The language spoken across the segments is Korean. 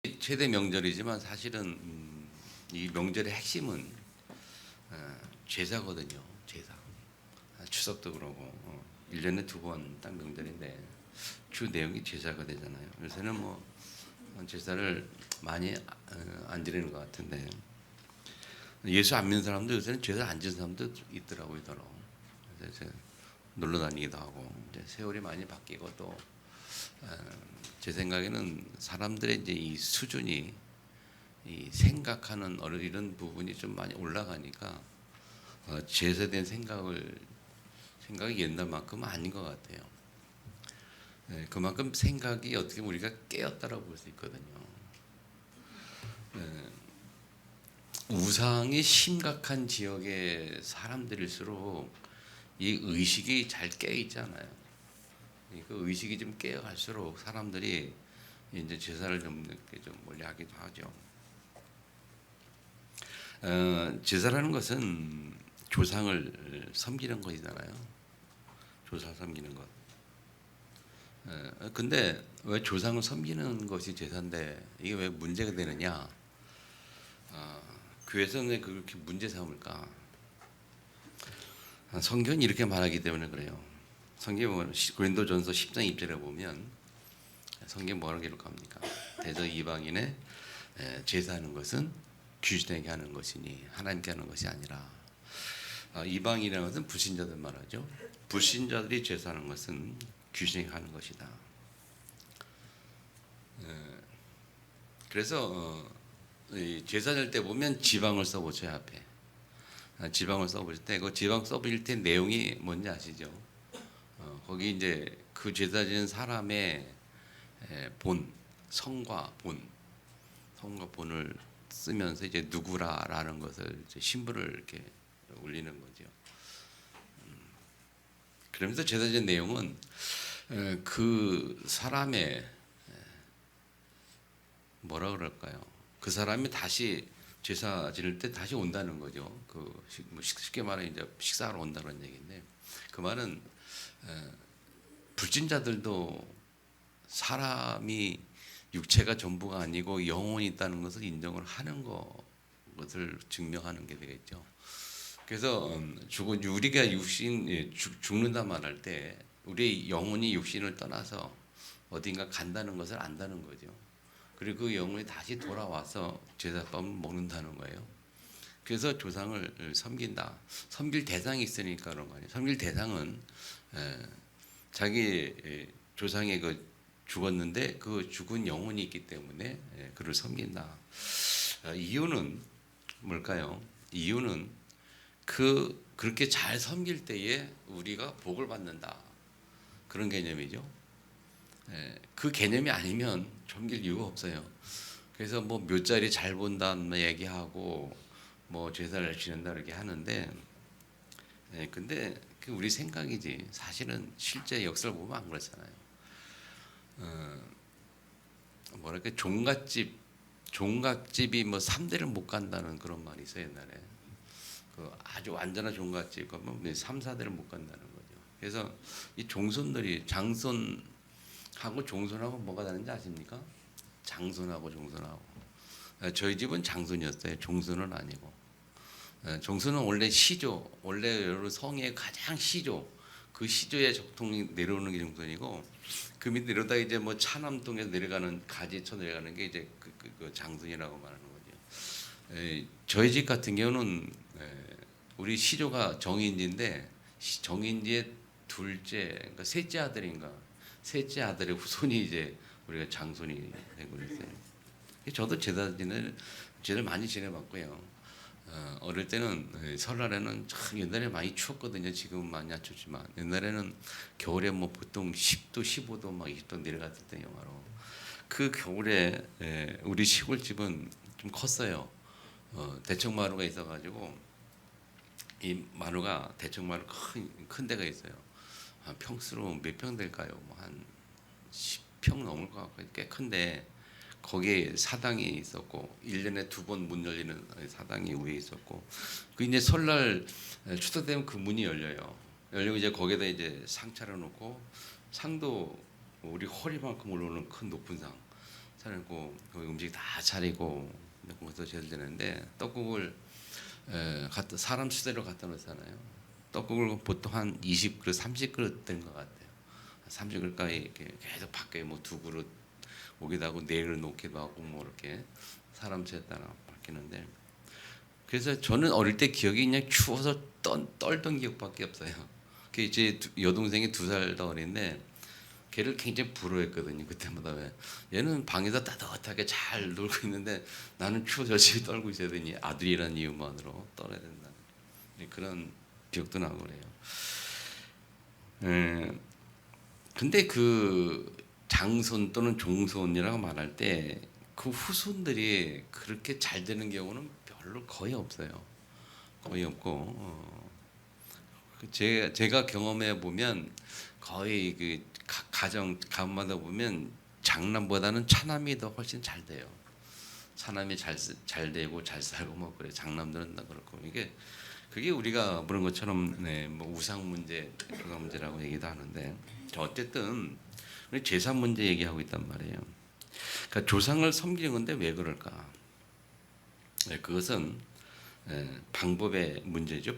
최대 명절이지만 사실은 이 명절의 핵심은 제사거든요. 제사. 추석도 그러고 1년에 두 번 딱 명절인데 주 내용이 제사가 되잖아요. 요새는 뭐 제사를 많이 안 지내는 것 같은데 예수 안 믿는 사람도 요새는 제사 안 지는 사람도 있더라고요. 더러. 그래서 놀러 다니기도 하고 이제 세월이 많이 바뀌고 또 제 생각에는 사람들의 이제 이 수준이 이 생각하는 이런 부분이 좀 많이 올라가니까 제세된 생각이 옛날만큼은 아닌 것 같아요. 그만큼 생각이 어떻게 보면 우리가 깨었다라고 볼 수 있거든요. 우상이 심각한 지역의 사람들일수록 이 의식이 잘 깨어 있잖아요. 그 의식이 좀 깨어갈수록 사람들이 이제 제사를 좀 이렇게 좀 멀리하기도 하죠. 제사라는 것은 조상을 섬기는 것이잖아요. 조상 섬기는 것. 근데 왜 조상을 섬기는 것이 제사인데 이게 왜 문제가 되느냐? 교회에서는 왜 그렇게 문제 삼을까? 성경이 이렇게 말하기 때문에 그래요. 성경 고린도전서 10장 2절에 보면 성경 뭐라고 기록합니까? 대저 이방인의 제사하는 것은 귀신에게 하는 것이니 하나님께 하는 것이 아니라 이방인이라는 것은 불신자들 말하죠. 불신자들이 제사하는 것은 귀신에게 하는 것이다. 그래서 제사 될 때 보면 지방을 써보죠. 앞에 지방을 써볼 때 그 지방 써볼 때 내용이 뭔지 아시죠? 거기 이제 그 제사 지는 사람의 본, 성과 본을 쓰면서 이제 누구라라는 것을 이제 신부를 이렇게 올리는 거죠. 그러면서 제사 지는 내용은 그 사람의 뭐라 그럴까요? 그 사람이 다시 제사 지낼 때 다시 온다는 거죠. 뭐 쉽게 말하면 이제 식사하러 온다는 얘기인데 그 말은 불신자들도 사람이 육체가 전부가 아니고 영혼이 있다는 것을 인정을 하는 것을 증명하는 게 되겠죠. 그래서 우리가 죽는다 말할 때 우리 영혼이 육신을 떠나서 어딘가 간다는 것을 안다는 거죠. 그리고 그 영혼이 다시 돌아와서 제사밥을 먹는다는 거예요. 그래서 조상을 섬긴다. 섬길 대상이 있으니까 그런 거 아니에요. 섬길 대상은 자기 조상의 죽었는데 그 죽은 영혼이 있기 때문에 그를 섬긴다. 이유는 뭘까요? 이유는 그렇게 잘 섬길 때에 우리가 복을 받는다. 그런 개념이죠. 그 개념이 아니면 섬길 이유가 없어요. 그래서 뭐 묘자리 잘 본다는 얘기하고 뭐 제사를 지낸다 이렇게 하는데 근데 그 우리 생각이지 사실은 실제 역사를 보면 안 그렇잖아요. 뭐랄까 종갓집이 뭐 3대를 못 간다는 그런 말이 있어요 옛날에. 그 아주 완전한 종갓집 가면 3, 4대를 못 간다는 거죠. 그래서 이 종손들이 장손하고 종손하고 뭐가 다른지 아십니까? 장손하고 종손하고. 저희 집은 장손이었어요. 종손은 아니고. 종손은 원래 시조, 원래 여러 성의 가장 시조, 그 시조의 적통이 내려오는 게 종손이고 그 밑에 내려다 이제 뭐 차남동에서 내려가는 가지쳐 내려가는 게 이제 그 장손이라고 말하는 거죠. 저희 집 같은 경우는 우리 시조가 정인지인데 정인지의 둘째, 그러니까 셋째 셋째 아들의 후손이 이제 우리가 장손이 되고 그랬어요. 저도 제사를 많이 지내봤고요. 어릴 때는 설날에는 참 옛날에 많이 추웠거든요. 지금은 많이 안 춥지만 옛날에는 겨울에 뭐 보통 10도, 15도 막 20도 내려갔을 때 영하로. 그 겨울에 우리 시골집은 좀 컸어요. 대청마루가 있어가지고 이 마루가 대청마루 큰 데가 있어요. 평수로 몇 평 될까요? 뭐 한 10평 넘을 것 같고 꽤 큰데 거기에 사당이 있었고 1년에 2번 문 열리는 사당이 위에 있었고 그 이제 설날 추석 되면 그 문이 열려요. 열리고 이제 거기에다 이제 상 차려놓고 상도 우리 허리만큼 올라오는 큰 높은 상 차리고 그 음식 다 차리고 거기서 제일 되는데 떡국을 사람 수대로 갖다 놓잖아요. 떡국을 보통 한 20그릇, 30그릇 된 것 같아요. 30그릇까지 이렇게 계속 밖에 뭐 2그릇 오기도 하고 4그릇 놓기도 하고 뭐 이렇게 사람 수에 따라 바뀌는데, 그래서 저는 어릴 때 기억이 그냥 추워서 떨던 기억밖에 없어요. 그 이제 여동생이 2살 더 어린데 걔를 굉장히 부러워했거든요. 그때마다 왜 얘는 방에서 따뜻하게 잘 놀고 있는데 나는 추워서 열심히 떨고 있어야 되니 아들이라는 이유만으로 떨어야 된다는 그런 기억도 나고 그래요. 근데 그 장손 또는 종손이라고 말할 때 그 후손들이 그렇게 잘 되는 경우는 별로 거의 없어요. 거의 없고 제가 경험해 보면 거의 그 가정마다 보면 장남보다는 차남이 더 훨씬 잘 돼요. 차남이 잘 되고 잘 살고 뭐 그래. 장남들은 다 그렇고 그게 우리가 그런 것처럼 뭐 우상 문제, 그런 문제라고 얘기도 하는데 어쨌든 우리 제사 문제 얘기하고 있단 말이에요. 그러니까 조상을 섬기는 건데 왜 그럴까? 그것은 방법의 문제죠.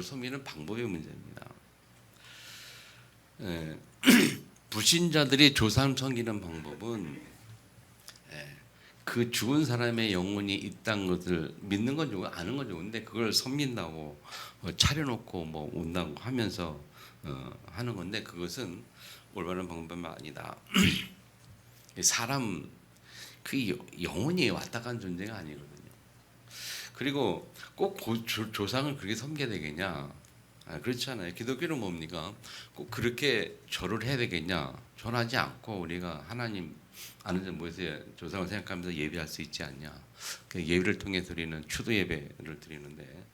섬기는 방법의 문제입니다. 불신자들이 조상 섬기는 방법은 그 죽은 사람의 영혼이 있다는 것을 믿는 건 좋고 아는 건 좋은데 그걸 섬긴다고 차려놓고 뭐 온다고 하면서 하는 건데 그것은 올바른 방법이 아니다. 사람 그 영혼이 왔다 간 존재가 아니거든요. 그리고 꼭 조상을 그렇게 섬겨야 되겠냐? 그렇지 않아요. 기독교는 뭡니까? 꼭 그렇게 절을 해야 되겠냐? 절하지 않고 우리가 하나님 아는 점 뭐에서 조상을 생각하면서 예배할 수 있지 않냐? 그 예배를 통해 드리는 추도 예배를 드리는데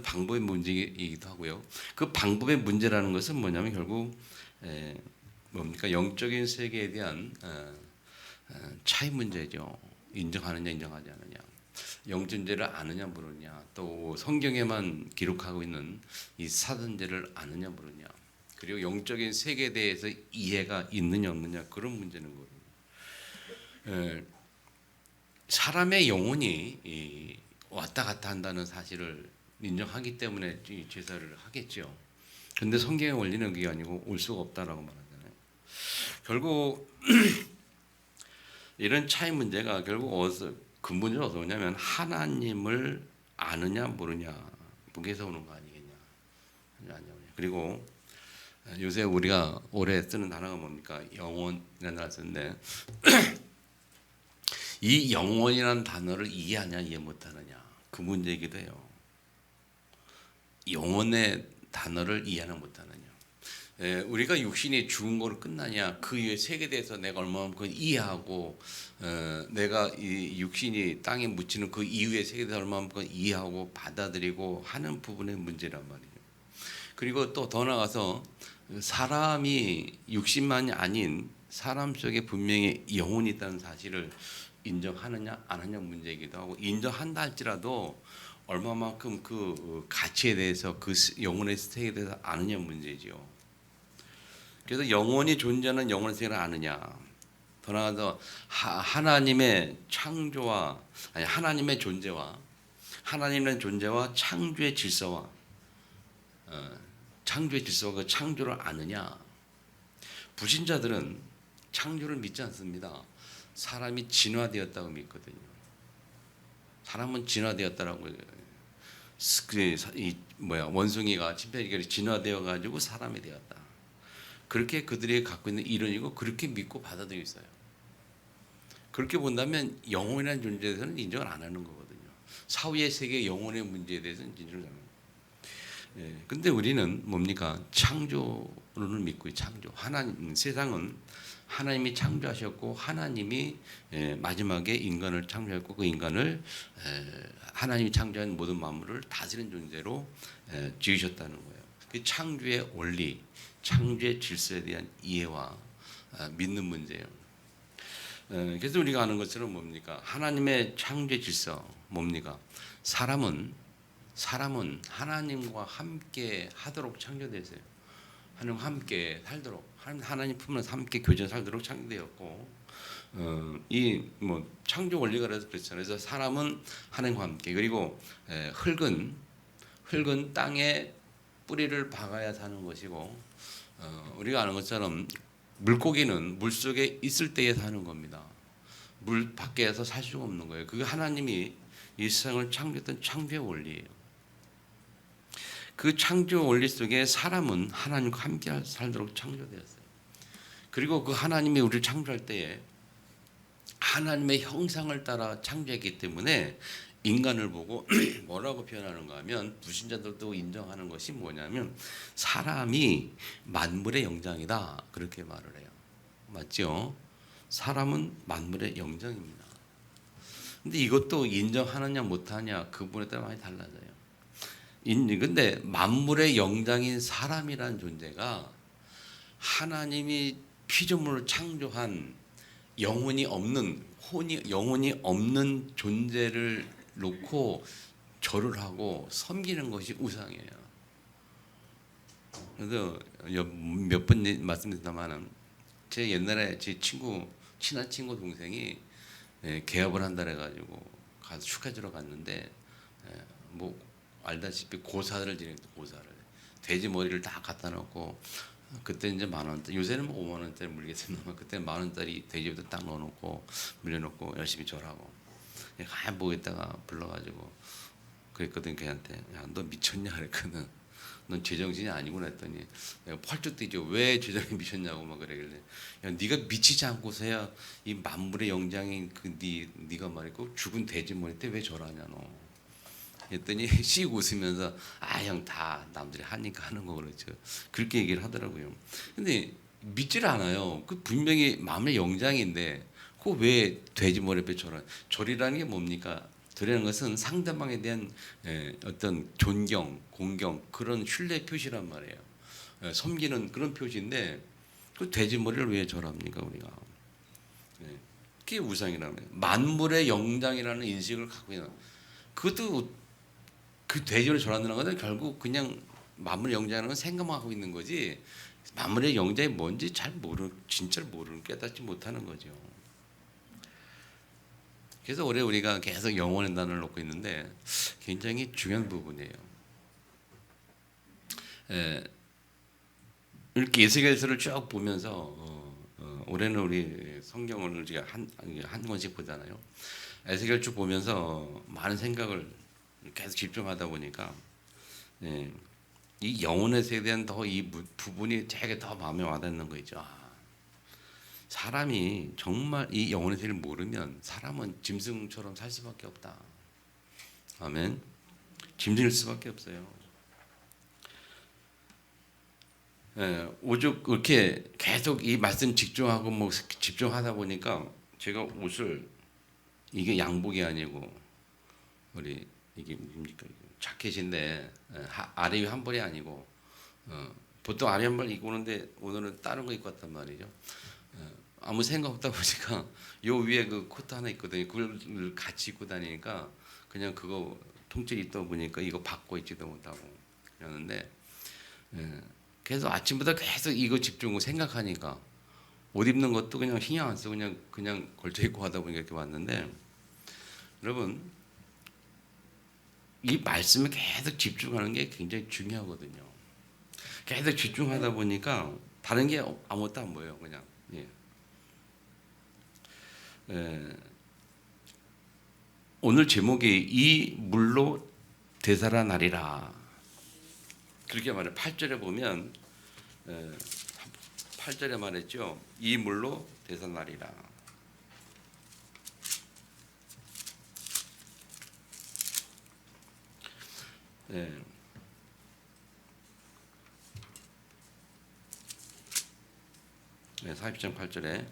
방법의 문제이기도 하고요. 그 방법의 문제라는 것은 뭐냐면 결국 뭡니까? 영적인 세계에 대한 차이 문제죠. 인정하느냐 인정하지 않느냐. 영존재를 아느냐 모르냐, 또 성경에만 기록하고 있는 이 사전제를 아느냐 모르냐, 그리고 영적인 세계에 대해서 이해가 있느냐 없느냐, 그런 문제는 거예요. 사람의 영혼이 왔다 갔다 한다는 사실을 인정하기 때문에 제사를 하겠죠. 근데 성경의 원리는 그게 아니고 올 수가 없다라고 말하잖아요. 결국 이런 차이 문제가 결국 근본적으로 어디서 오냐면 하나님을 아느냐 모르냐, 거기서 오는 거 아니겠냐. 그리고 요새 우리가 오래 쓰는 단어가 뭡니까? 영혼이라는 단어를 쓰는데 이 영혼이라는 단어를 이해하냐 이해 못하느냐, 그 문제이기도 해요. 영혼의 단어를 이해하는 못하느냐. 우리가 육신이 죽은 거로 끝나냐, 그 이후의 세계에 대해서 내가 얼마만큼 이해하고 내가 이 육신이 땅에 묻히는 그 이후의 세계에 대해서 얼마만큼 이해하고 받아들이고 하는 부분의 문제란 말이에요. 그리고 또 더 나아가서 사람이 육신만이 아닌 사람 속에 분명히 영혼이 있다는 사실을 인정하느냐 안 하느냐 문제이기도 하고, 인정한다 할지라도 얼마만큼 그 가치에 대해서 그 영혼의 세계에 대해서 아느냐 문제죠. 그래서 영원히 존재하는 영혼의 세계를 아느냐. 더 나아가서 하나님의 창조와 하나님의 존재와 창조의 질서와 그 창조를 아느냐. 불신자들은 창조를 믿지 않습니다. 사람이 진화되었다고 믿거든요. 사람은 진화되었다라고 원숭이가 침팬지가 진화되어 가지고 사람이 되었다. 그렇게 그들이 갖고 있는 이론이고 그렇게 믿고 받아들이고 있어요. 그렇게 본다면 영혼이라는 존재에 대해서는 인정을 안 하는 거거든요. 사후의 세계 영혼의 문제에 대해서는 인정을 안 합니다. 근데 우리는 뭡니까? 창조론을 믿고 창조. 하나님, 세상은 하나님이 창조하셨고 하나님이 마지막에 인간을 창조했고 그 인간을 하나님이 창조한 모든 만물을 다스리는 존재로 지으셨다는 거예요. 그 창조의 원리, 창조의 질서에 대한 이해와 믿는 문제예요. 그래서 우리가 아는 것처럼 뭡니까? 하나님의 창조의 질서 뭡니까? 사람은 하나님과 함께 하도록 창조되었어요. 하나님과 함께 살도록, 하나님 품에서 함께 교제 살도록 창조되었고, 이 뭐 창조 원리가 그래서 그렇잖아요. 그래서 사람은 하나님과 함께 그리고 흙은 땅에 뿌리를 박아야 사는 것이고 우리가 아는 것처럼 물고기는 물 속에 있을 때에 사는 겁니다. 물 밖에서 살 수가 없는 거예요. 그게 하나님이 이 세상을 창조했던 창조의 원리예요. 그 창조 원리 속에 사람은 하나님과 함께 살도록 창조되었어요. 그리고 그 하나님이 우리를 창조할 때에 하나님의 형상을 따라 창조했기 때문에 인간을 보고 뭐라고 표현하는가 하면 불신자들도 인정하는 것이 뭐냐면 사람이 만물의 영장이다 그렇게 말을 해요. 맞죠? 사람은 만물의 영장입니다. 근데 이것도 인정하느냐 못하냐 그 부분에 따라 많이 달라져요. 근데 만물의 영장인 사람이라는 존재가 하나님이 피조물을 창조한 영혼이 없는 존재를 놓고 절을 하고 섬기는 것이 우상이에요. 그래서 몇 번 말씀드렸다마는 제 옛날에 제 친한 친구 동생이 개업을 한다 해가지고 가서 축하주러 갔는데 뭐 알다시피 고사를 지냈다. 고사를 돼지 머리를 다 갖다 놓고 그때 이제 10,000원짜리 요새는 뭐 50,000원짜리 물겠지만 그때 10,000원짜리 돼지부터 딱 넣어놓고 물려놓고 열심히 절하고 가만 보고 있다가 불러가지고 그랬거든. 걔한테 야 너 미쳤냐 그랬거든. 넌 제정신이 아니구나 했더니 내가 펄쩍 뛰죠. 왜 제정신이 미쳤냐고 막 그러길래 야 네가 미치지 않고서야 이 만물의 영장인 그 네가 말이고 죽은 돼지 머리 때 왜 절하냐 너. 했더니 씩 웃으면서 아 형 다 남들이 하니까 하는 거 그렇죠. 그렇게 얘기를 하더라고요. 근데 믿질 않아요. 그 분명히 마음의 영장인데 그 왜 돼지 머리뼈 절이라는 게 뭡니까? 절이라는 것은 상대방에 대한 어떤 존경, 공경 그런 신뢰 표시란 말이에요. 섬기는 그런 표시인데 그 돼지 머리를 왜 절합니까 우리가? 그게 우상이라면 만물의 영장이라는 인식을 갖고 있는 그것도 그 돼지를 절한다는 것은 결국 그냥 만물의 영장이라는 건 생각만 하고 있는 거지 만물의 영장이 뭔지 진짜를 모르는 깨닫지 못하는 거죠. 그래서 올해 우리가 계속 영원의 단어를 놓고 있는데 굉장히 중요한 부분이에요. 이렇게 에스겔서를 쭉 보면서 올해는 우리 성경을 우리가 한 권씩 보잖아요. 에스겔 쭉 보면서 많은 생각을 계속 집중하다 보니까 이 영혼에 대한 더 이 부분이 되게 더 마음에 와닿는 거 있죠. 사람이 정말 이 영혼의 세계를 모르면 사람은 짐승처럼 살 수밖에 없다. 아멘. 짐승일 수밖에 없어요. 오죽 이렇게 계속 이 말씀 집중하고 뭐 집중하다 보니까 제가 옷을 이게 양복이 아니고 우리 이게 뭡니까 자켓인데 아래 위 한 벌이 아니고 보통 아래 한 벌 입고 오는데 오늘은 다른 거 입고 왔단 말이죠. 아무 생각 없다 보니까 요 위에 그 코트 하나 있거든요. 그걸 같이 입고 다니니까 그냥 그거 통째로 입다 보니까 이거 받고 있지도 못하고 그러는데 계속 아침부터 계속 이거 집중하고 생각하니까 옷 입는 것도 그냥 신경 안 쓰고 그냥 걸쳐 입고 하다 보니까 이렇게 왔는데 여러분 이 말씀에 계속 집중하는 게 굉장히 중요하거든요. 계속 집중하다 보니까 다른 게 아무것도 안 보여요. 그냥 오늘 제목이 이 물로 되살아나리라 그렇게 말해. 8절에 보면 8절에 말했죠. 이 물로 되살아나리라. 네. 40장 8절에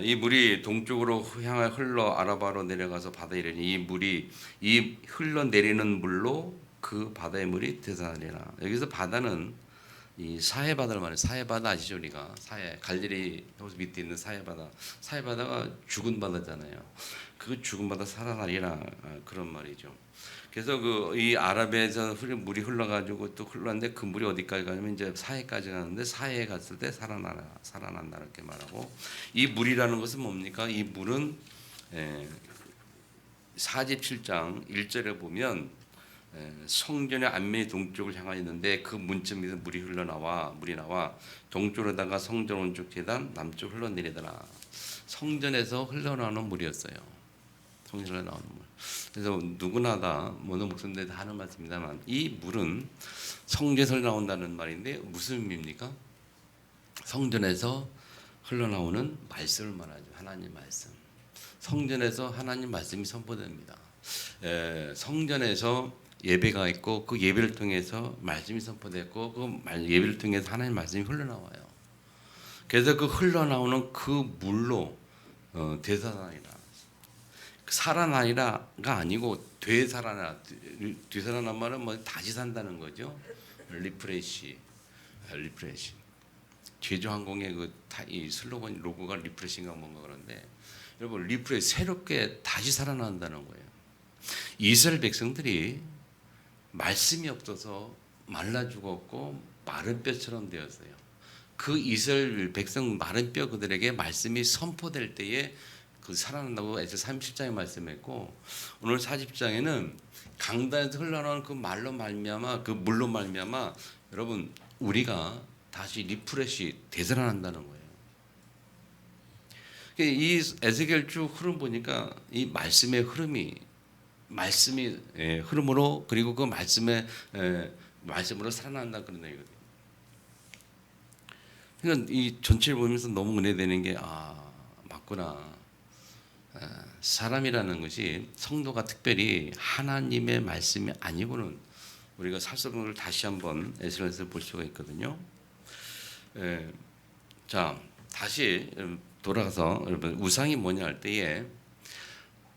이 물이 동쪽으로 향해 흘러 아라바로 내려가서 바다에 이르니 이 물이 이 흘러내리는 물로 그 바다의 물이 되살아나리라. 여기서 바다는 이 사해 바다를 말해요. 사해 바다 아시죠? 우리가 사해 갈릴리 호수 밑에 있는 사해 바다. 사해 바다가 죽은 바다잖아요. 그 죽음보다 살아나리라 그런 말이죠. 그래서 그 이 아랍에서 물이 흘러가지고 또 흘렀는데 그 물이 어디까지 가냐면 이제 사해까지 가는데 사해에 갔을 때 살아난다 이렇게 말하고 이 물이라는 것은 뭡니까? 이 물은 47장 1절에 보면 성전의 안면이 동쪽을 향하여 있는데 그 문쯤에서 물이 나와 동쪽으로다가 성전 오른쪽 계단 남쪽 흘러내리더라. 성전에서 흘러나오는 물이었어요. 성전에 나오는 물. 그래서 누구나 다 모든 목사님들 다 하는 말씀입니다만 이 물은 성전에서 나온다는 말인데 무슨 의미입니까? 성전에서 흘러나오는 말씀을 말하죠. 하나님 말씀. 성전에서 하나님 말씀이 선포됩니다. 성전에서 예배가 있고 그 예배를 통해서 말씀이 선포됐고 그 예배를 통해서 하나님 말씀이 흘러나와요. 그래서 그 흘러나오는 그 물로 되살아나리라. 살아나리라가 아니고 되살아난 말은 뭐 다시 산다는 거죠. 리프레시. 제주항공의 이 슬로건 로고가 리프레시인가 뭔가 그런데 여러분 리프레시 새롭게 다시 살아난다는 거예요. 이스라엘 백성들이 말씀이 없어서 말라 죽었고 마른 뼈처럼 되었어요. 그 이스라엘 백성 마른 뼈 그들에게 말씀이 선포될 때에 그 살아난다고 에스겔 37장에 말씀했고 오늘 40장에는 강단에서 흘러나오는 그 말로 말미암아 그 물로 말미암아 여러분 우리가 다시 리프레시 되살아난다는 거예요. 이 에스겔 쭉 흐름 보니까 이 말씀의 말씀이 흐름으로 그리고 그 말씀으로 살아난다 그런 얘기거든요. 그러니까 이 전체를 보면서 너무 은혜되는 게 맞구나. 사람이라는 것이 성도가 특별히 하나님의 말씀이 아니고는 우리가 살 수 없는 걸 다시 한번 에스겔에서 볼 수가 있거든요. 자 다시 돌아가서 여러분 우상이 뭐냐 할 때에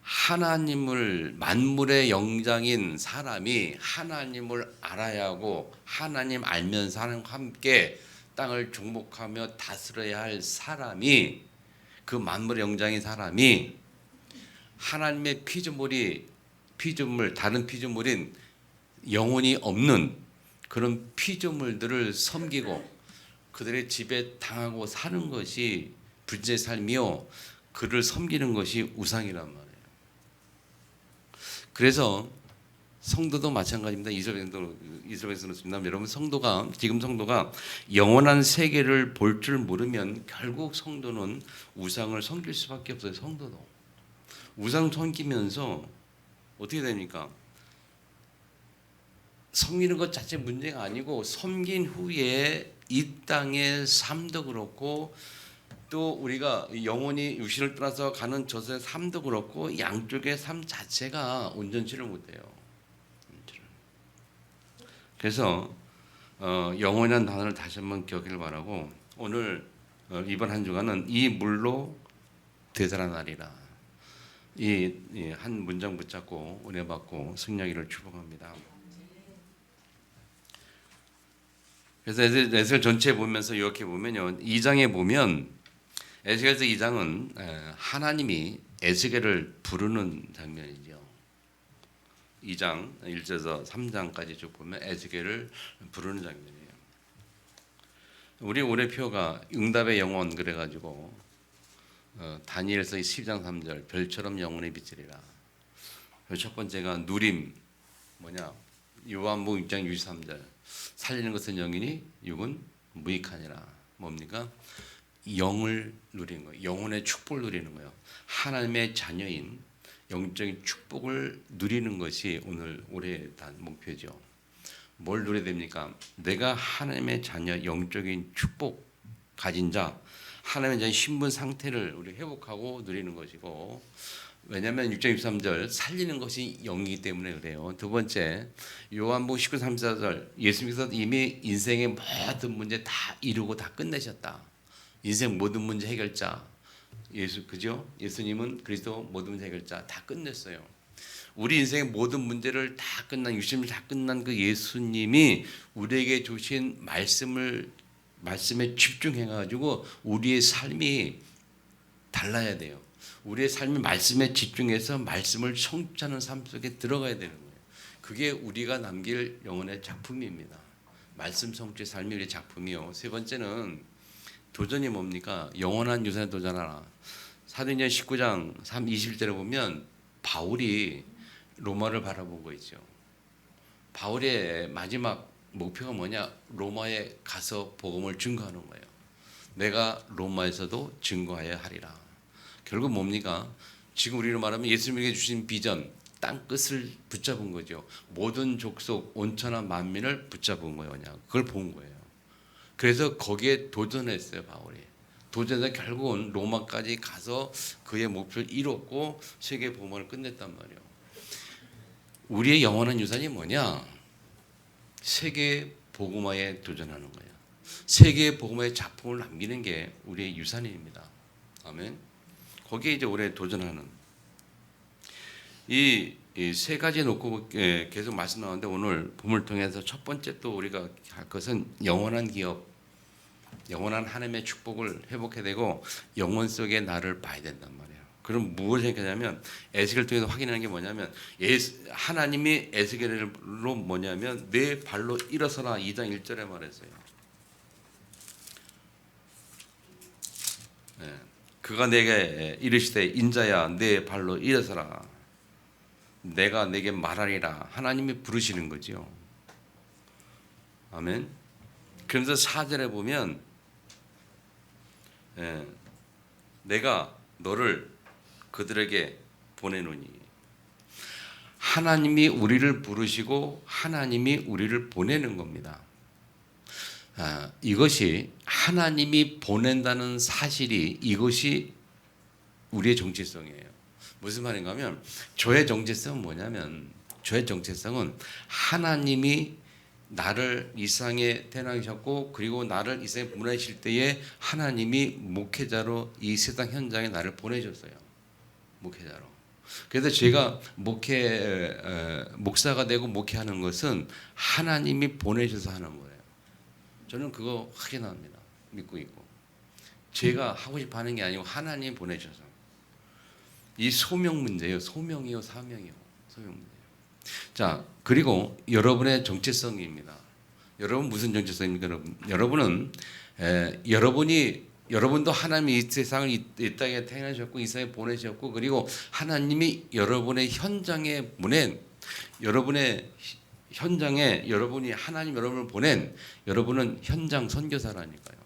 하나님을 만물의 영장인 사람이 하나님을 알아야 하고 하나님 알면서 하나님과 함께 땅을 정복하며 다스려야 할 사람이 그 만물의 영장인 사람이 하나님의 다른 피조물인 영혼이 없는 그런 피조물들을 섬기고 그들의 지배 당하고 사는 것이 불제의 삶이요 그를 섬기는 것이 우상이란 말이에요. 그래서 성도도 마찬가지입니다. 이스라엘에서 그렇습니다. 여러분 지금 성도가 영원한 세계를 볼 줄 모르면 결국 성도는 우상을 섬길 수밖에 없어요. 성도도 우상 섬기면서 어떻게 됩니까? 섬기는 것 자체 문제가 아니고 섬긴 후에 이 땅의 삶도 그렇고 또 우리가 영혼이 육신을 떠나서 가는 저의 삶도 그렇고 양쪽의 삶 자체가 온전치를 못해요. 그래서 영혼이라는 단어를 다시 한번 기억하길 바라고 오늘 이번 한 주간은 이 물로 되살아나리라 이 한 문장 붙잡고 은혜 받고 승리하기를 축복합니다. 그래서 에스겔 전체 보면서 이렇게 보면요 2장에 보면 에스겔서 2장은 하나님이 에스겔을 부르는 장면이죠. 2장 1절에서 3장까지 쭉 보면 에스겔을 부르는 장면이에요. 우리 올해 표가 응답의 영혼 그래가지고 다니엘서 12장 3절 별처럼 영혼의 빛이리라. 첫 번째가 누림 요한복음 6장 63절 살리는 것은 영이니 육은 무익하니라. 뭡니까? 영을 누리는 거예요. 영혼의 축복을 누리는 거예요. 하나님의 자녀인 영적인 축복을 누리는 것이 올해 목표죠. 뭘 누려야 됩니까? 내가 하나님의 자녀 영적인 축복 가진 자 하나님의 자녀 신분 상태를 우리 회복하고 누리는 것이고 왜냐하면 6장 23절 살리는 것이 영이기 때문에 그래요. 두 번째 요한복음 19, 34절 예수님께서 이미 인생의 모든 문제 다 이루고 다 끝내셨다. 인생 모든 문제 해결자 그죠? 예수님은 그리스도 모든 문제 해결자 다 끝냈어요. 우리 인생의 모든 문제를 다 끝난 유심을 다 끝난 그 예수님이 우리에게 주신 말씀에 집중해 가지고 우리의 삶이 달라야 돼요. 우리의 삶이 말씀에 집중해서 말씀을 성취하는 삶 속에 들어가야 되는 거예요. 그게 우리가 남길 영혼의 작품입니다. 말씀 성취의 삶이 우리의 작품이요. 세 번째는 도전이 뭡니까? 영원한 유산에 도전하라. 사도행전 19장 21절에 보면 바울이 로마를 바라보고 있죠. 바울의 마지막 목표가 뭐냐? 로마에 가서 복음을 증거하는 거예요. 내가 로마에서도 증거하여야 하리라. 결국 뭡니까? 지금 우리로 말하면 예수님에게 주신 비전, 땅 끝을 붙잡은 거죠. 모든 족속, 온천하 만민을 붙잡은 거예요. 그걸 본 거예요. 그래서 거기에 도전했어요, 바울이. 도전해서 결국은 로마까지 가서 그의 목표를 이뤘고 세계 복음을 끝냈단 말이에요. 우리의 영원한 유산이 뭐냐? 세계 복음화에 도전하는 거예요. 세계 복음화의 작품을 남기는 게 우리의 유산입니다. 아멘. 거기에 이제 올해 도전하는 이 세 가지 놓고 계속 말씀 나오는데 오늘 본문을 통해서 첫 번째 또 우리가 할 것은 영원한 기업, 영원한 하나님의 축복을 회복해야 되고 영원 속에 나를 봐야 된단 말이에요. 그럼 무엇을 생각하냐면 에스겔을 통해서 확인하는 게 뭐냐면 하나님이 에스겔로 뭐냐면 내 발로 일어서라 2장 1절에 말했어요. 네. 그가 내게 이르시되 인자야 내 발로 일어서라 내가 내게 말하리라. 하나님이 부르시는 거죠. 아멘. 그러면서 4절에 보면 내가 너를 그들에게 보내노니 하나님이 우리를 부르시고 하나님이 우리를 보내는 겁니다. 이것이 하나님이 보낸다는 사실이 이것이 우리의 정체성이에요. 무슨 말인가 하면 저의 정체성은 뭐냐면 저의 정체성은 하나님이 나를 이 세상에 태어나셨고 그리고 나를 이 세상에 보내실 때에 하나님이 목회자로 이 세상 현장에 나를 보내셨어요. 목회자로. 그래서 제가 목사가 되고 목회하는 것은 하나님이 보내셔서 하는 거예요. 저는 그거 확신합니다. 믿고 있고. 제가 하고 싶어 하는 게 아니고 하나님이 보내셔서. 이 소명 문제예요. 소명이요, 사명이요. 소명 문제예요. 자, 그리고 여러분의 정체성입니다. 여러분 무슨 정체성입니까, 여러분? 여러분도 하나님이 이 세상을 이 땅에 태어나셨고 이 세상에 보내셨고 그리고 하나님이 여러분의 현장에 보낸 여러분의 현장에 여러분이 하나님 여러분을 보낸 여러분은 현장 선교사라니까요.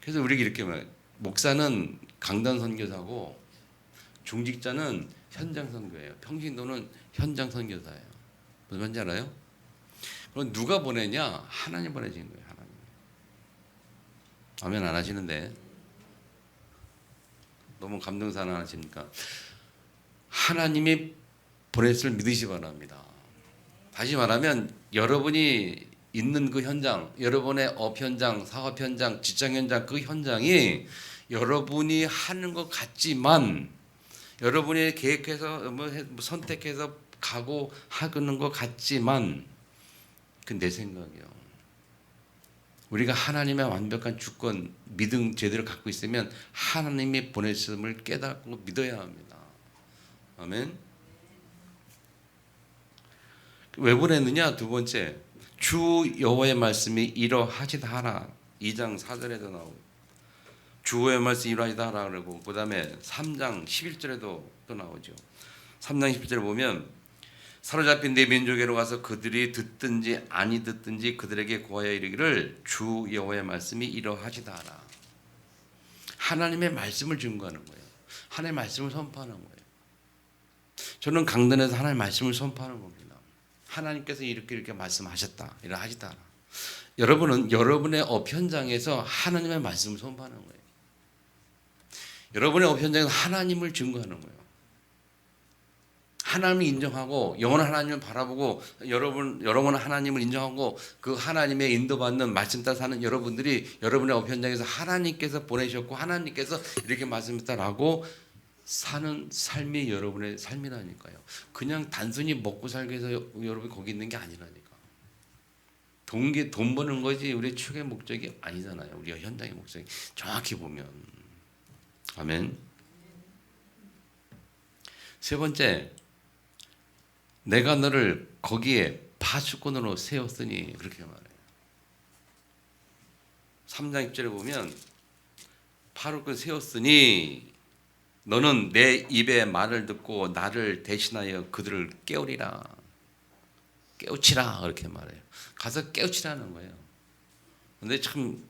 그래서 우리가 이렇게 말해요. 목사는 강단 선교사고 중직자는 현장 선교예요. 평신도는 현장 선교사예요. 무슨 말인지 알아요? 그럼 누가 보내냐? 하나님 보내신 거예요. 하나님. 아멘 안 하시는데 너무 감동사 안 하십니까? 하나님이 보냈을 믿으시 바랍니다. 다시 말하면 여러분이 있는 그 현장, 여러분의 업 현장, 사업 현장, 직장 현장 그 현장이 여러분이 하는 것 같지만 여러분이 계획해서 선택해서 가고 하는 것 같지만 그 내 생각이요. 우리가 하나님의 완벽한 주권, 믿음 제대로 갖고 있으면 하나님이 보내심을 깨닫고 믿어야 합니다. 아멘. 왜 보냈느냐? 두 번째, 주 여호와의 말씀이 이러하시다 하라. 2장 4절에도 나오고 주의 말씀 이러하시다 하라 그러고 그 다음에 3장 11절에도 또 나오죠. 3장 11절에 보면 사로잡힌 내 민족에로 가서 그들이 듣든지 아니 듣든지 그들에게 고하여 이르기를 주 여호와의 말씀이 이러하시다 하라. 하나님의 말씀을 증거하는 거예요. 하나님의 말씀을 선포하는 거예요. 저는 강단에서 하나님의 말씀을 선포하는 겁니다. 하나님께서 이렇게 말씀하셨다. 이러하시다 하라. 여러분은 여러분의 업 현장에서 하나님의 말씀을 선포하는 거예요. 여러분의 업 현장에서 하나님을 증거하는 거예요. 하나님을 인정하고 영원한 하나님을 바라보고 여러분은 하나님을 인정하고 그 하나님의 인도받는 말씀 따라 사는 여러분들이 여러분의 업 현장에서 하나님께서 보내셨고 하나님께서 이렇게 말씀했다라고 사는 삶이 여러분의 삶이라니까요. 그냥 단순히 먹고 살기 위해서 여러분이 거기 있는 게 아니라니까. 돈 버는 것이 우리의 최고의 목적이 아니잖아요. 우리가 현장의 목적이 정확히 보면. 아멘. 세 번째, 내가 너를 거기에 파수꾼으로 세웠으니 그렇게 말해요. 3장 1절에 보면 파수꾼 세웠으니 너는 내 입의 말을 듣고 나를 대신하여 그들을 깨우리라. 깨우치라 그렇게 말해요. 가서 깨우치라는 거예요. 근데 참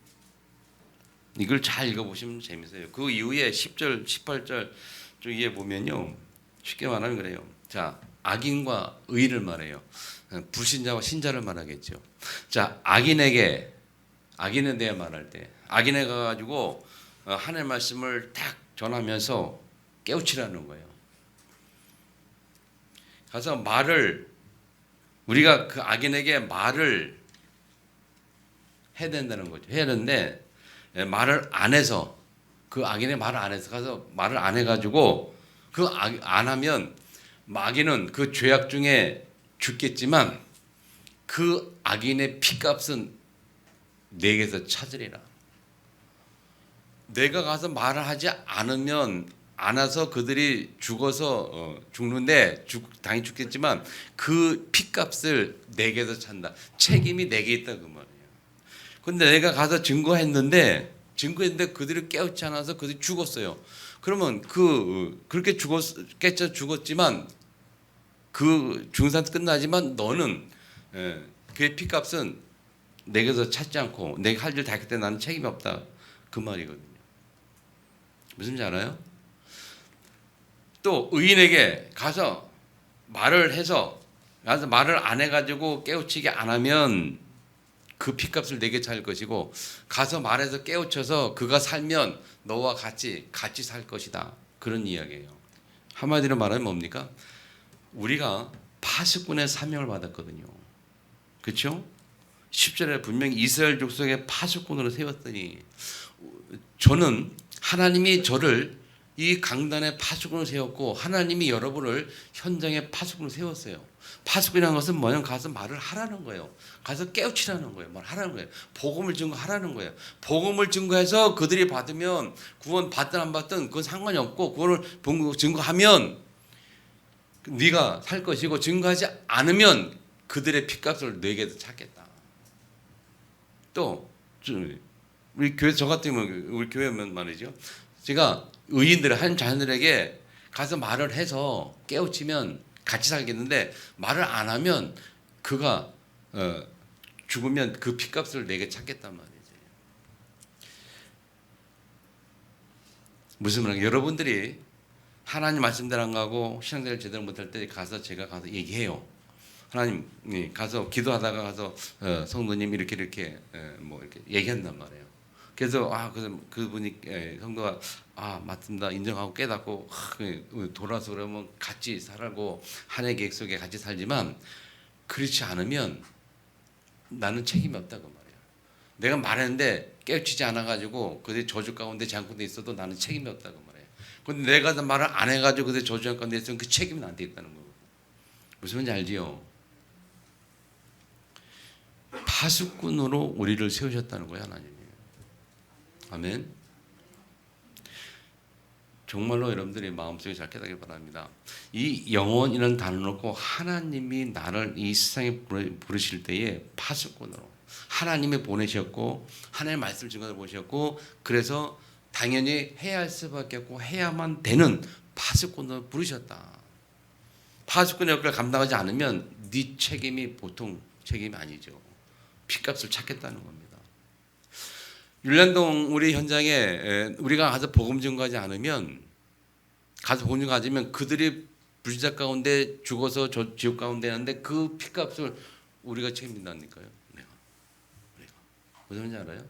이걸 잘 읽어보시면 재밌어요. 그 이후에 10절, 18절 쪽에 보면요. 쉽게 말하면 그래요. 자, 악인과 의를 말해요. 불신자와 신자를 말하겠죠. 자, 악인에 대해 말할 때 악인에 가가지고 하나님의 말씀을 딱 전하면서 깨우치라는 거예요. 가서 우리가 그 악인에게 말을 해야 된다는 거죠. 해야 되는데 말을 안 해서 그 악인의 말을 안 해서 가서 말을 안 해가지고 안 하면 악인은 그 죄악 중에 죽겠지만 그 악인의 피값은 내게서 찾으리라. 내가 가서 말을 하지 않으면 안 와서 그들이 죽어서 죽는데 당연히 죽겠지만 그 피값을 내게서 찬다. 책임이 내게 있다 그 말이에요. 근데 내가 가서 증거했는데 그들이 깨우치 않아서 그들이 죽었어요. 그러면 그렇게 죽었지만 그 중산 끝나지만 너는 그의 피값은 내게서 찾지 않고 내가 할 일 다 했기 때문에 나는 책임이 없다 그 말이거든요. 무슨 말 알아요? 또 의인에게 가서 말을 안 해가지고 깨우치게 안 하면 그 피값을 내게 찰 것이고 가서 말해서 깨우쳐서 그가 살면 너와 같이 살 것이다. 그런 이야기예요. 한마디로 말하면 뭡니까? 우리가 파수꾼의 사명을 받았거든요. 그렇죠? 10절에 분명히 이스라엘 족속의 파수꾼으로 세웠더니 저는 하나님이 저를 이 강단의 파수꾼을 세웠고 하나님이 여러분을 현장의 파수꾼을 세웠어요. 파수꾼이라는 것은 뭐냐면 가서 말을 하라는 거예요. 가서 깨우치라는 거예요. 말하라는 거예요. 복음을 증거하라는 거예요. 복음을 증거해서 그들이 받으면 구원 받든 안 받든 그건 상관이 없고 구원을 증거하면 네가 살 것이고 증거하지 않으면 그들의 핏값을 내게도 찾겠다. 또 우리 교회 저 같은 경우는 우리 교회면 말이죠. 제가 의인들 한 자녀들에게 가서 말을 해서 깨우치면 같이 살겠는데 말을 안 하면 그가 죽으면 그 핏값을 내게 찾겠단 말이죠. 무슨 말이에요? 여러분들이 하나님 말씀대로 안 가고 신앙생활 제대로 못할 때 제가 가서 얘기해요. 하나님 가서 기도하다가 가서 성도님 이렇게 뭐 이렇게 얘기한단 말이에요. 그래서 그분이 성도가 맞습니다 인정하고 깨닫고 돌아서 그러면 같이 살고 하나님의 계획 속에 같이 살지만 그렇지 않으면 나는 책임이 없다고 말이에요. 내가 말했는데 깨우치지 않아가지고 그들 저주 가운데 장군돼 있어도 나는 책임이 없다고 말이에요. 근데 내가 말을 안 해가지고 그들 저주 가운데 있으면 그 책임은 나한테 있다는 거고. 무슨 말인지 알지요? 파수꾼으로 우리를 세우셨다는 거예요, 하나님이. 아멘. 정말로 여러분들이 마음속에 잘 깨닫길 바랍니다. 이 영원이라는 단어를 놓고 하나님이 나를 이 세상에 부르실 때에 파수꾼으로 하나님이 보내셨고 하나님의 말씀을 증거해 보셨고 그래서 당연히 해야 할 수밖에 없고 해야만 되는 파수꾼으로 부르셨다. 파수꾼의 역할을 감당하지 않으면 네 책임이 보통 책임이 아니죠. 핏값을 찾겠다는 겁니다. 율란동 우리 현장에 우리가 가서 복음 증거하지 않으면 그들이 불신자 가운데 죽어서 저 지옥 가운데 있는데 그 핏값을 우리가 책임진다니까요. 내가 무슨 말인지 알아요?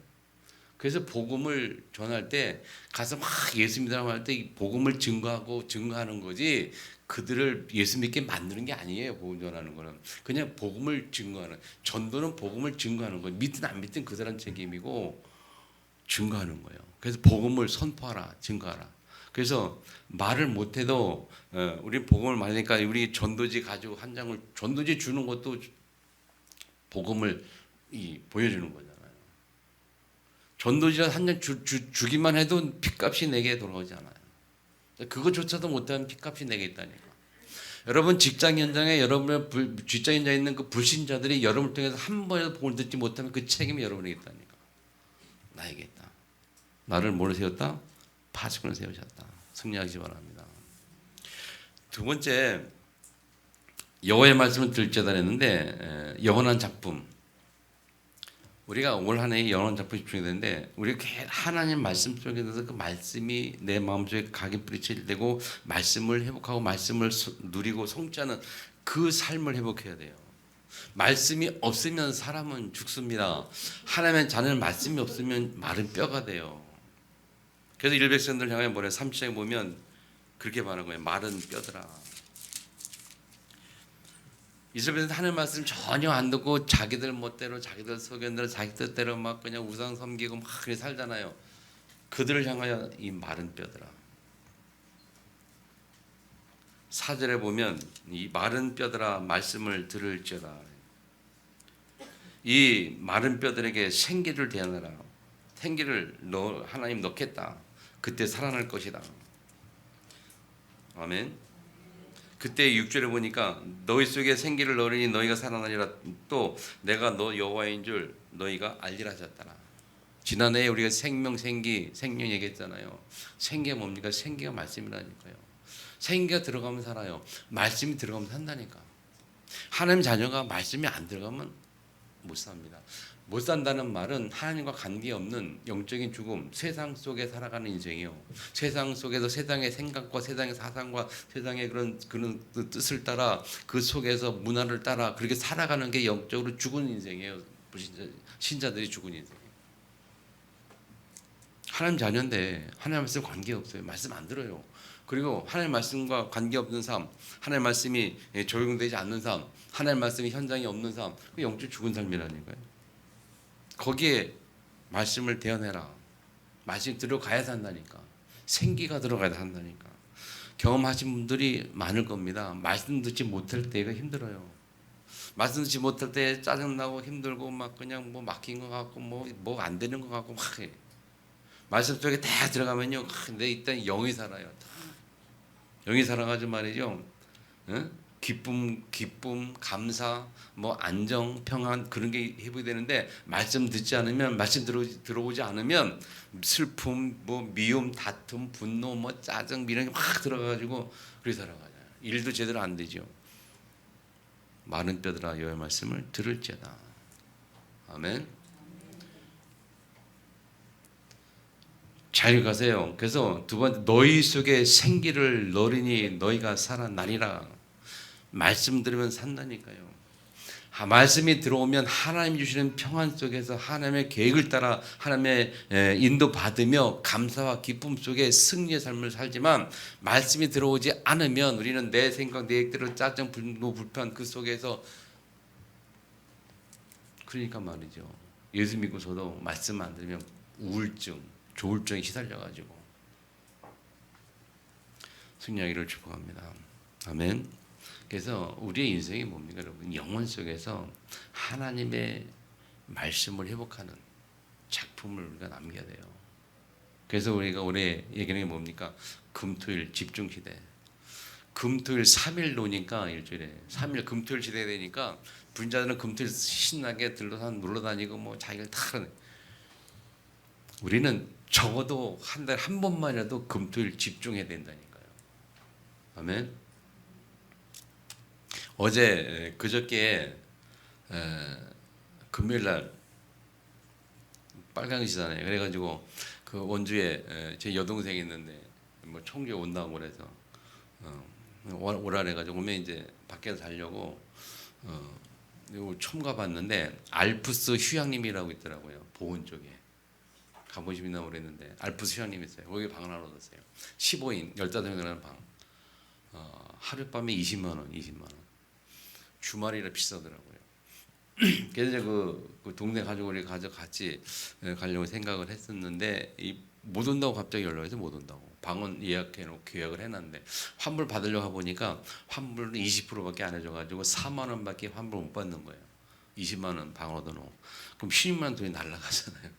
그래서 복음을 전할 때 가서 막 예수 믿으라고 할 때 복음을 증거하는 거지 그들을 예수 믿게 만드는 게 아니에요. 복음 전하는 거는 그냥 복음을 증거하는 전도는 복음을 증거하는 거예요. 믿든 안 믿든 그 사람 책임이고 증거하는 거예요. 그래서 복음을 선포하라, 증거하라. 그래서 말을 못해도 우리 복음을 말하니까 우리 전도지 가지고 한 장을 전도지 주는 것도 복음을 보여주는 거잖아요. 전도지를 한 장 주기만 해도 핏값이 내게 돌아오지 않아요. 그것조차도 못하면 핏값이 내게 있다니까. 여러분 직장 현장에 여러분의 직장 현장에 있는 그 불신자들이 여러분을 통해서 한 번이라도 복을 듣지 못하면 그 책임이 여러분에게 있다니까. 나에게 있다. 나를 뭐로 세웠다? 파수꾼을 세우셨다. 승리하시기 바랍니다. 두 번째, 여호와의 말씀을 들을지어다 했는데 영원한 작품. 우리가 올 한 해에 영원한 작품 집중이 되는데 우리가 하나님 말씀 속에서 그 말씀이 내 마음속에 각인 뿌리칠 되고 말씀을 회복하고 말씀을 누리고 성취하는 그 삶을 회복해야 돼요. 말씀이 없으면 사람은 죽습니다. 하나님의 자녀는 말씀이 없으면 마른 뼈가 돼요. 그래서 이스라엘 백성들 향해 뭐래? 3장에 보면 그렇게 말하는 거예요. 마른 뼈들아. 이스라엘 백성들 하나님 말씀 전혀 안 듣고 자기들 멋대로 자기들 소견대로 자기 뜻대로 막 그냥 우상 섬기고 막 그렇게 살잖아요. 그들을 향하여 이 마른 뼈들아. 4절에 보면 이 마른 뼈들아 말씀을 들을지어다. 이 마른 뼈들에게 생기를 대하느라. 생기를 하나님 넣겠다. 그때 살아날 것이다. 아멘. 그때 6절에 보니까 너희 속에 생기를 넣으니 너희가 살아나리라. 또 내가 너 여호와인 줄 너희가 알리라 하셨더라. 지난해에 우리가 생명 얘기했잖아요. 생기가 뭡니까? 생기가 말씀이라니까요. 생기가 들어가면 살아요. 말씀이 들어가면 산다니까. 하나님 자녀가 말씀이 안 들어가면 못 삽니다. 못 산다는 말은 하나님과 관계없는 영적인 죽음, 세상 속에 살아가는 인생이요. 세상 속에서 세상의 생각과 세상의 사상과 세상의 그런 뜻을 따라 그 속에서 문화를 따라 그렇게 살아가는 게 영적으로 죽은 인생이에요. 신자들이 죽은 인생. 하나님 자녀인데 하나님 말씀 관계없어요. 말씀 안 들어요. 그리고 하나님 말씀과 관계없는 삶, 하나님 말씀이 적용되지 않는 삶, 하나님 말씀이 현장이 없는 삶, 그 영적 죽은 삶이라니까요. 거기에 말씀을 대언해라. 말씀이 들어가야 산다니까. 생기가 들어가야 산다니까. 경험하신 분들이 많을 겁니다. 말씀 듣지 못할 때가 힘들어요. 말씀 듣지 못할 때 짜증나고 힘들고 막 그냥 뭐 막힌 것 같고 뭐 안 되는 것 같고 막 해. 말씀 속에 다 들어가면요. 내 일단 영이 살아요. 영이 살아가지고 말이죠. 응? 기쁨, 감사, 뭐 안정, 평안 그런 게 회복이 되는데 말씀 듣지 않으면 말씀 들어오지 않으면 슬픔, 뭐 미움, 다툼, 분노, 뭐 짜증 이런 게 막 들어가가지고 그렇게 살아가잖아요. 일도 제대로 안 되죠. 마른 뼈들아 여호와의 말씀을 들을지어다. 아멘. 잘 가세요. 그래서 두 번째 너희 속에 생기를 넣으니 너희가 살아나리라. 말씀 들으면 산다니까요. 말씀이 들어오면 하나님 주시는 평안 속에서 하나님의 계획을 따라 하나님의 인도 받으며 감사와 기쁨 속에 승리의 삶을 살지만 말씀이 들어오지 않으면 우리는 내 생각 내 계획대로 짜증 분노 불편 그 속에서 그러니까 말이죠. 예수 믿고서도 말씀 안 들으면 우울증, 조울증에 시달려가지고 승리하기를 축복합니다. 아멘. 그래서 우리의 인생이 뭡니까 여러분? 영혼 속에서 하나님의 말씀을 회복하는 작품을 우리가 남겨야 돼요. 그래서 우리가 올해 얘기하는 게 뭡니까? 금토일 집중시대. 금토일 3일 노니까 일주일에 3일 금토일 시대 되니까 분자들은 금토일 신나게 놀러 다니고 뭐 자기를 다 하네. 우리는 적어도 한 달에 한 번만이라도 금토일 집중해야 된다니까요. 아멘. 어제 그저께 금요일날 빨강이시잖아요. 그래가지고 그 원주에 제 여동생이 있는데 뭐 청주에 온다고 그래서 오라 그래가지고 오면 이제 밖에서 자려고 처음 가봤는데 알프스 휴양림이라고 있더라고요. 보은 쪽에 가보시면 그랬는데 알프스 휴양림 있어요. 거기 방을 하나 얻었어요. 15인 15명이라는 방. 하룻밤에 20만 원. 주말이라 비싸더라고요. 그래서 그 동네 가족을 같이 가려고 생각을 했었는데 못 온다고 갑자기 연락해서 못 온다고. 방은 예약해놓고 계약을 해놨는데 환불 받으려고 보니까 환불은 20%밖에 안 해줘가지고 4만 원밖에 환불 못 받는 거예요. 20만 원 방 얻어놓고 그럼 10만 원 돈이 날라가잖아요.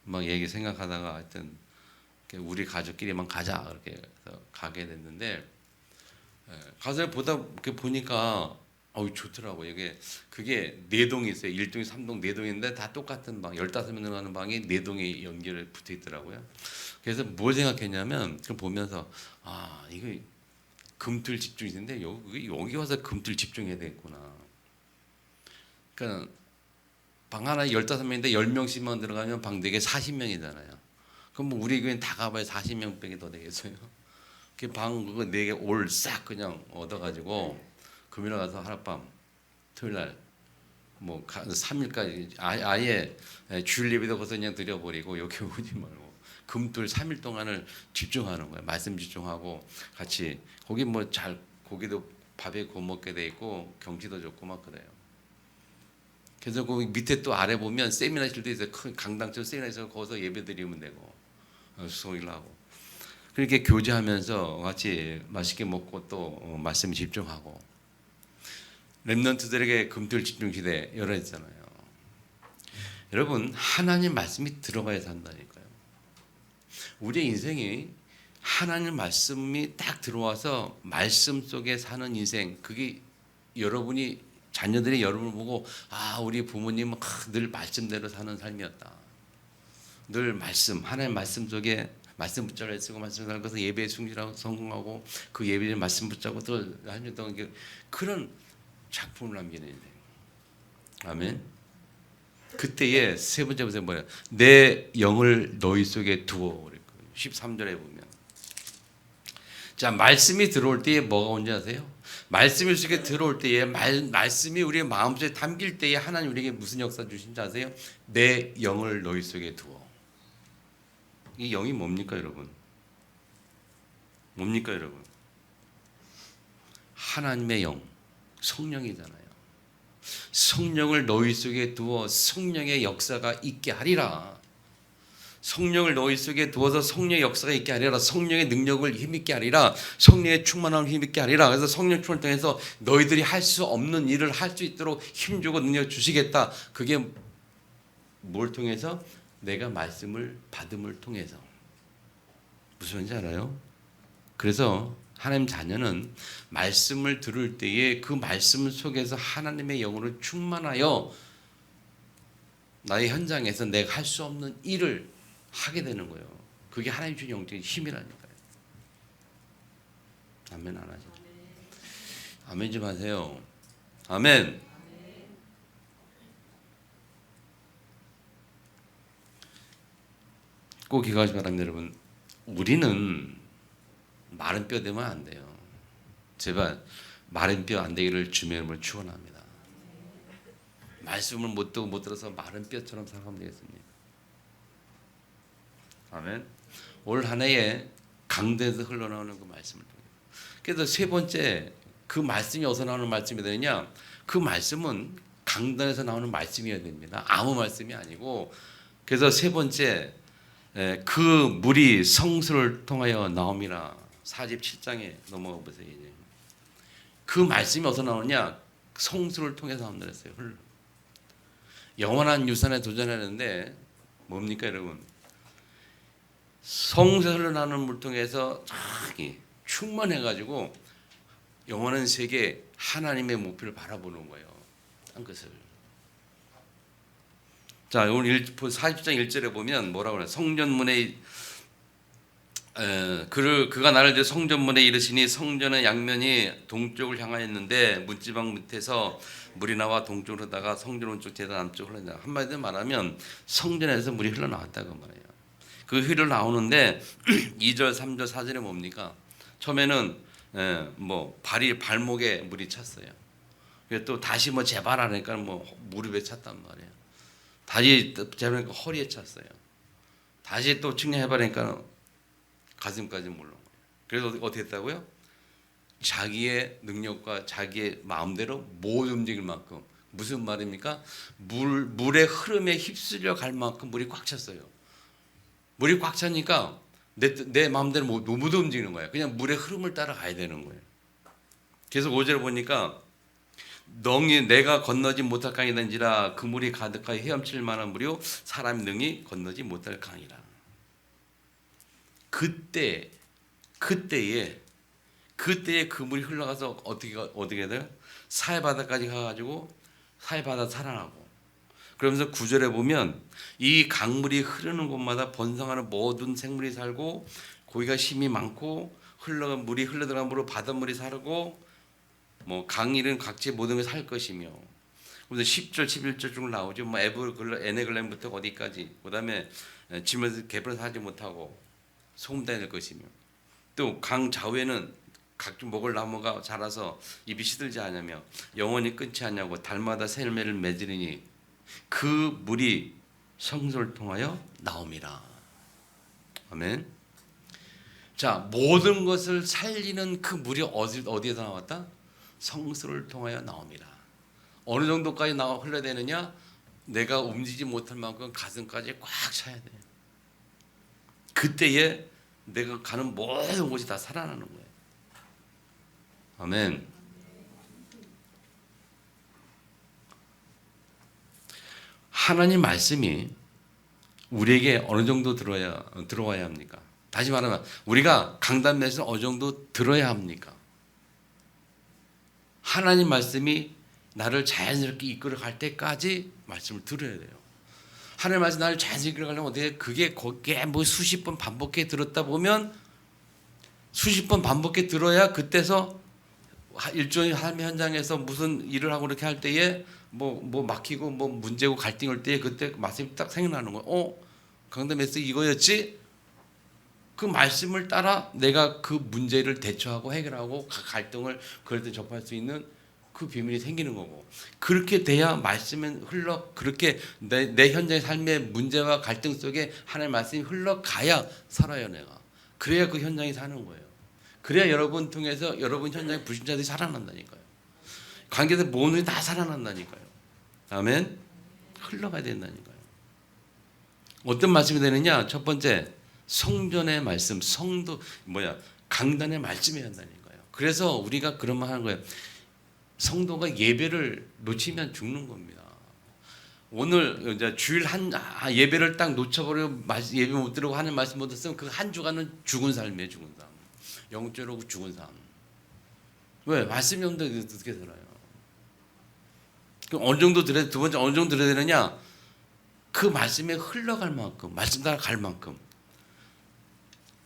막 얘기 생각하다가 하여튼 우리 가족끼리만 가자 그렇게 해서 가게 됐는데 가서 보다 이렇게 보니까 좋더라고. 이게 그게 네 동이 있어요. 1동이 3동, 4동인데 다 똑같은 방, 15명 들어가는 방이 네 동이 연결 붙어 있더라고요. 그래서 뭘 생각했냐면 그걸 보면서 이거 금틀 집중인데 여기 와서 금틀 집중해야 되겠구나. 그러니까 방 하나에 15명인데 10명씩만 들어가면 방 4개 40명이잖아요. 그럼 뭐 우리 교회는 다 가봐야 40명 빼기 더 되겠어요. 그 방 그거 4개 올 싹 그냥 얻어가지고 금요일 가서 하룻밤, 토요일 날 뭐 3일까지 아예 주일 예배도 거기서 그냥 드려버리고 여기 오지 말고 금토일 3일 동안을 집중하는 거예요. 말씀 집중하고 같이 거기 뭐 잘 고기도 밥에 구워 먹게 돼 있고 경치도 좋고 막 그래요. 그래서 그 밑에 또 아래 보면 세미나실도 있어요. 큰 강당처럼 세미나실 거기서 예배 드리면 되고 수고일 하고 그렇게 교제하면서 같이 맛있게 먹고 또 말씀 집중하고 렘넌트들에게 금토일 집중 시대 열어있잖아요. 여러분 하나님 말씀이 들어가야 산다니까요. 우리의 인생이 하나님 말씀이 딱 들어와서 말씀 속에 사는 인생 그게 여러분이 자녀들이 여러분을 보고 우리 부모님은 늘 말씀대로 사는 삶이었다. 늘 말씀 하나님 말씀 속에 말씀 붙잡아 쓰고 말씀 살고서 예배에 충실하고 성공하고 그 예배에 말씀 붙잡고 또 하는 동안 그런 작품을 남기는 인생. 아멘. 그때의 세 번째 보세요. 뭐야? 내 영을 너희 속에 두어 그랬거든요. 13절에 보면. 자, 말씀이 들어올 때에 뭐가 온지 아세요? 말씀이 속에 들어올 때에 말씀이 우리의 마음속에 담길 때에 하나님 우리에게 무슨 역사 주신지 아세요? 내 영을 너희 속에 두어. 이 영이 뭡니까, 여러분? 뭡니까, 여러분? 하나님의 영, 성령이잖아요. 성령을 너희 속에 두어 성령의 역사가 있게 하리라. 성령을 너희 속에 두어서 성령의 역사가 있게 하리라. 성령의 능력을 힘있게 하리라. 성령의 충만함을 힘있게 하리라. 그래서 성령 충만을 통해서 너희들이 할 수 없는 일을 할 수 있도록 힘주고 능력 주시겠다. 그게 뭘 통해서? 내가 말씀을 받음을 통해서. 무슨 말인지 알아요? 그래서 하나님 자녀는 말씀을 들을 때에 그 말씀 속에서 하나님의 영으로 충만하여 나의 현장에서 내가 할 수 없는 일을 하게 되는 거예요. 그게 하나님 주신 영적인 힘이라니까요. 아멘 안 하죠? 아멘 좀 하세요. 아멘. 꼭 기억하시기 바랍니다, 여러분. 우리는 마른 뼈 되면 안 돼요. 제발 마른 뼈 안 되기를 주님의 이름으로 축원합니다. 말씀을 못 듣고 못 들어서 마른 뼈처럼 살아가면 되겠습니까? 아멘. 올 한 해에 강대에서 흘러나오는 그 말씀을 통해. 그래서 세 번째 그 말씀이 어디서 나오는 말씀이 되느냐? 그 말씀은 강단에서 나오는 말씀이어야 됩니다. 아무 말씀이 아니고. 그래서 세 번째 그 물이 성수를 통하여 나옵니다. 47장에 넘어가 보세요. 이제. 그 말씀이 어디서 나오느냐? 성수를 통해서 나온다 그랬어요. 영원한 유산에 도전하는데 뭡니까 여러분? 성수에 흘러나오는 물 통해서 충만해가지고 영원한 세계 하나님의 목표를 바라보는 거예요. 한 것을. 자, 오늘 40장 1절에 보면 뭐라고 그래요? 성전문에 그가 나를 들 성전문에 이르시니 성전의 양면이 동쪽을 향하였는데 문지방 밑에서 물이 나와 동쪽으로 흐르다가 성전 오른쪽 제단 남쪽으로 흘러나. 한마디로 말하면 성전에서 물이 흘러나왔다고 말해요. 그 흘러나오는데 2절, 3절, 4절에 뭡니까? 처음에는 발목에 물이 찼어요. 또 다시 재발하니까 무릎에 찼단 말이에요. 다시 재발하니까 허리에 찼어요. 다시 또 측량해보니까 가슴까지 물러온 거예요. 그래서 어떻게 했다고요? 자기의 능력과 자기의 마음대로 못 움직일 만큼. 무슨 말입니까? 물의 흐름에 휩쓸려 갈 만큼 물이 꽉 찼어요. 물이 꽉 차니까 내 마음대로 못 움직이는 거예요. 그냥 물의 흐름을 따라 가야 되는 거예요. 그래서 5절에 보니까 능히 내가 건너지 못할 강이든지라 그 물이 가득하여 헤엄칠 만한 물이요 사람이 능히 건너지 못할 강이라. 그때에 그때에 그 물이 흘러가서 어떻게 돼요? 사해 바다까지 가가지고 사해 바다 살아나고. 그러면서 구절에 보면 이 강물이 흐르는 곳마다 번성하는 모든 생물이 살고 고기가 힘이 많고 물이 흘러들어간 물로 바닷물이 살고 뭐 강일은 각지 모든 게 살 것이며. 그래서 10절 11절 쭉 나오죠. 뭐 에네글렘부터 어디까지. 그다음에 짐을 개벌 하지 못하고 소금다니 될 것이며. 또 강 좌우에는 각종 목을 나무가 자라서 잎이 시들지 않으며 영원히 끊지 않냐고 달마다 새 열매를 맺으리니 그 물이 성소를 통하여 나옵니다. 아멘. 자, 모든 것을 살리는 그 물이 어디에서 나왔다? 성소를 통하여 나옵니다. 어느 정도까지 흘러야 되느냐? 내가 움직이지 못할 만큼 가슴까지 꽉 차야 돼요. 그때에 내가 가는 모든 곳이 다 살아나는 거예요. 아멘. 하나님 말씀이 우리에게 어느 정도 들어와야 합니까? 다시 말하면 우리가 강단 메시지를 어느 정도 들어야 합니까? 하나님 말씀이 나를 자연스럽게 이끌어갈 때까지 말씀을 들어야 돼요. 하나님 말씀 나를 자연스럽게 이끌어가려면 어떻게 그게 거기에 뭐 수십 번 반복해 들었다 보면 수십 번 반복해 들어야 그때서 일종의 삶의 현장에서 무슨 일을 하고 이렇게 할 때에 뭐 막히고 뭐 문제고 갈등이 올 때에 그때 말씀이 딱 생각나는 거예요. 강단 메시지 이거였지? 그 말씀을 따라 내가 그 문제를 대처하고 해결하고 갈등을 그럴 때 접할 수 있는 그 비밀이 생기는 거고, 그렇게 돼야 말씀은 그렇게 내 현장의 삶의 문제와 갈등 속에 하나님의 말씀이 흘러가야 살아요. 내가 그래야 그 현장이 사는 거예요. 그래야 여러분 통해서 여러분 현장의 불신자들이 살아난다니까요. 관계들 모든 게 다 살아난다니까요. 아멘. 흘러가야 된다니까요. 어떤 말씀이 되느냐? 첫 번째, 성전의 말씀, 강단의 말씀이 한다니까요. 그래서 우리가 그런 말 하는 거예요. 성도가 예배를 놓치면 죽는 겁니다. 오늘 이제 주일 예배를 딱 놓쳐버리고 예배 못 들고 하는 말씀 못 듣으면 그 한 주간은 죽은 삶이에요. 죽은 삶. 영적으로 죽은 삶. 왜? 말씀이 없는데 어떻게 살아요? 그럼 어느 정도 들어야, 두 번째 어느 정도 들어야 되느냐? 그 말씀에 흘러갈 만큼, 말씀 따라 갈 만큼.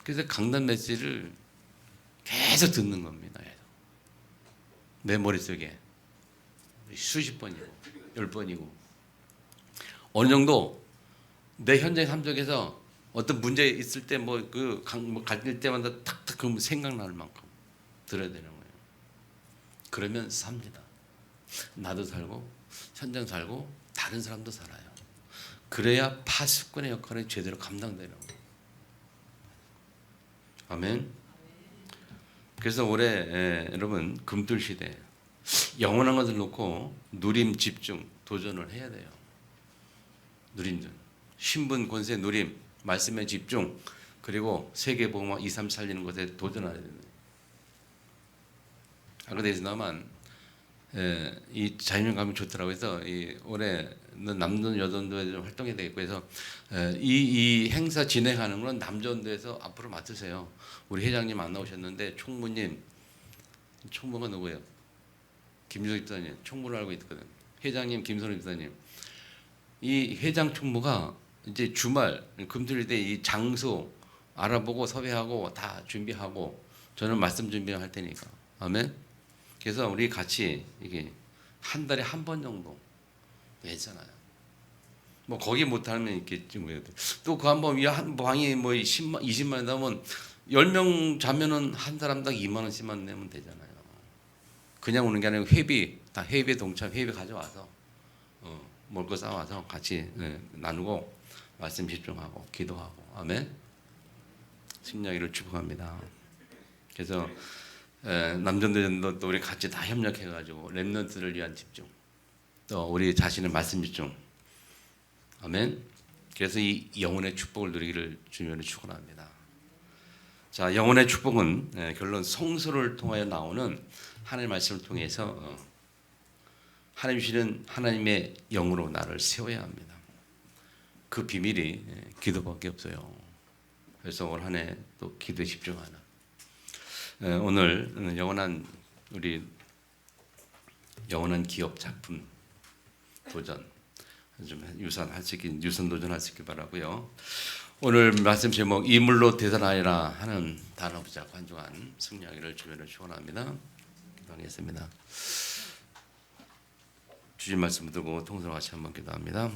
그래서 강단 메시지를 계속 듣는 겁니다. 내 머릿속에 수십 번이고 10번이고 어느 정도 내 현재 삶 속에서 어떤 문제 있을 때 갈릴 때마다 탁탁 그 생각날 만큼 들어야 되는 거예요. 그러면 삽니다. 나도 살고 현장 살고 다른 사람도 살아요. 그래야 파수꾼의 역할을 제대로 감당되는 거예요. 아멘. 그래서 올해 여러분 금들 시대 영원한 것을 놓고 누림, 집중, 도전을 해야 돼요. 누림전, 신분, 권세, 누림, 말씀에 집중, 그리고 세계복음화 2, 3 살리는 것에 도전해야 됩니다. 아까 대지나만 이 자연감이 좋더라고요. 그래서 올해는 남전 여전도에 좀 활동해야 되겠고 해서 이 행사 진행하는 건 남전도에서 앞으로 맡으세요. 우리 회장님 안 나오셨는데 총무가 누구예요? 김주석 집사님 총무를 알고 있거든. 회장님 김선우 집사님. 이 회장 총무가 이제 주말 금토일 때 이 장소 알아보고 섭외하고 다 준비하고 저는 말씀 준비할 테니까. 아멘. 그래서 우리 같이 이게 한 달에 한 번 정도 괜찮아요. 뭐 거기 못하면 있겠지 뭐. 또 그 한 번 한 방이 뭐 20만 원 나오면 10명 자면은 한 사람당 2만 원씩만 내면 되잖아요. 그냥 오는 게 아니고 회비 동참 회비 가져와서 먹을 거 싸와서 같이 나누고 말씀 집중하고 기도하고. 아멘. 심령이를 축복합니다. 그래서 남전도전도 또 우리 같이 다 협력해가지고 렘넌트를 위한 집중, 또 우리 자신의 말씀 집중. 아멘. 그래서 이 영혼의 축복을 누리기를 주님으로 축원합니다. 자, 영혼의 축복은 결론 성소를 통하여 나오는 하나님의 말씀을 통해서 하나님 주시는 하나님의 영으로 나를 세워야 합니다. 그 비밀이 기도밖에 없어요. 그래서 올 한 해 또 기도에 집중하는 오늘 영원한 우리 영원한 기업 작품 도전 좀 유선 도전할 수 있길 바라고요. 오늘 말씀 제목 이물로 대선하여라 하는 단어 붙잡고 한주간 승리하기를 주변을 축원합니다. 기도하겠습니다. 주신 말씀 듣고 통성같이 한번 기도합니다.